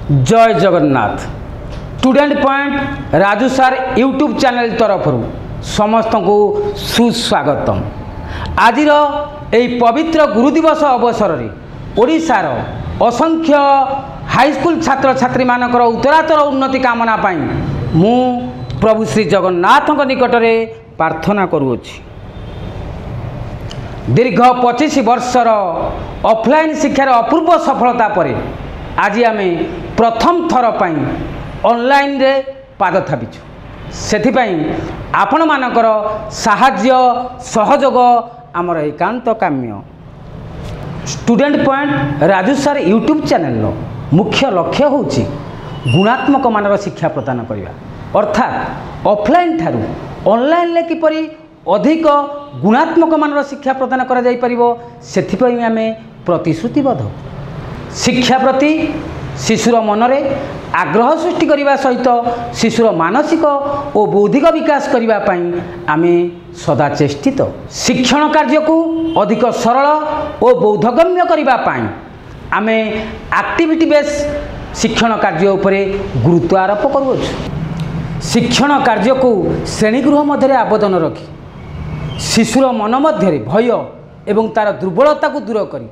जय Jagannath. Student point Raju सार YouTube channel तरफ समस्त को सुस्वागतम। आज पवित्र गुरुदिवस अवसर में ओडिशार असंख्य हाईस्कूल छात्र छात्री मानकर उत्तरातर उन्नति कामना पाई मु प्रभु श्री जगन्नाथ निकट में प्रार्थना करुछि। दीर्घ 25 वर्षर ऑफलाइन शिक्षार अपूर्व सफलता पर आज आम प्रथम थर पाई ऑनलाइन रे पाद थापिछु। सेथिपाई आपण मानकर साहाय्य सहयोग आमर एकांत काम्य। स्टूडेंट पॉइंट राजू सार यूट्यूब चैनल मुख्य लक्ष्य होछि गुणात्मक मानर शिक्षा प्रदान करने, अर्थात ऑफलाइन ठारू ऑनलाइन ले किपरि अधिक गुणात्मक मानर शिक्षा प्रदान करा जाई परिबो सेथिपई आमे प्रतिश्रुतिबद्ध। शिक्षा प्रति शिशुर मनरे आग्रह सृष्टि करने सहित शिशुर मानसिक और बौद्धिक विकास करने आमे सदा चेष्टित। शिक्षण कार्य को अधिक सरल और बोधगम्य करने आमे एक्टिविटी बेस शिक्षण कार्य उपरे गुरुत्व आरोप करुछु। शिक्षण कार्य को श्रेणीगृह मध्य आबोधन रखी शिशुर मन मध्य भय एवं तार दुर्बलता को दूर करी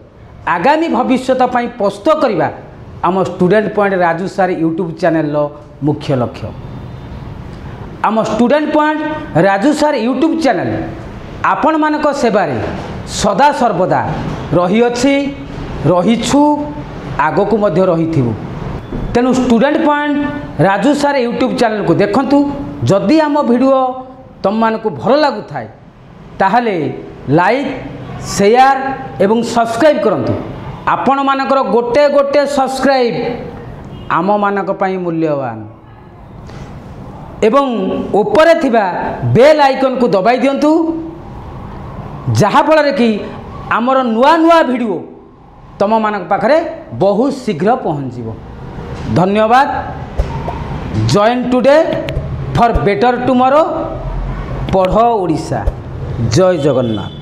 आगामी भविष्यत पई प्रस्तुत करवा आम स्टूडेंट पॉइंट राजू सार यूट्यूब चैनल मुख्य लक्ष्य। आम स्टूडेंट पॉइंट राजू सार यूट्यूब चैनल आपण मानक सेवारे सदा सर्वदा रही अछि, रहीछु, आगो को मध्य रहिथिबु। तेणु स्टूडेंट पॉइंट राजू सार यूट्यूब चैनल को देखंतु। जदि आम वीडियो तुम मानक भल लागु थाए ताहले लाइक शेयर एवं सब्सक्राइब करंतु। आपण मानकर गोटे गोटे सब्सक्राइब आम मानक पई मूल्यवान एवं ऊपर थिबा बेल आइकन को दबाई दियंतु, जहा फल कि आमर नुआ नुआ वीडियो तम मानक पाखरे बहुत शीघ्र पहुँचो। धन्यवाद। Join today for better tomorrow. पढ़ ओडिशा। जय जगन्नाथ।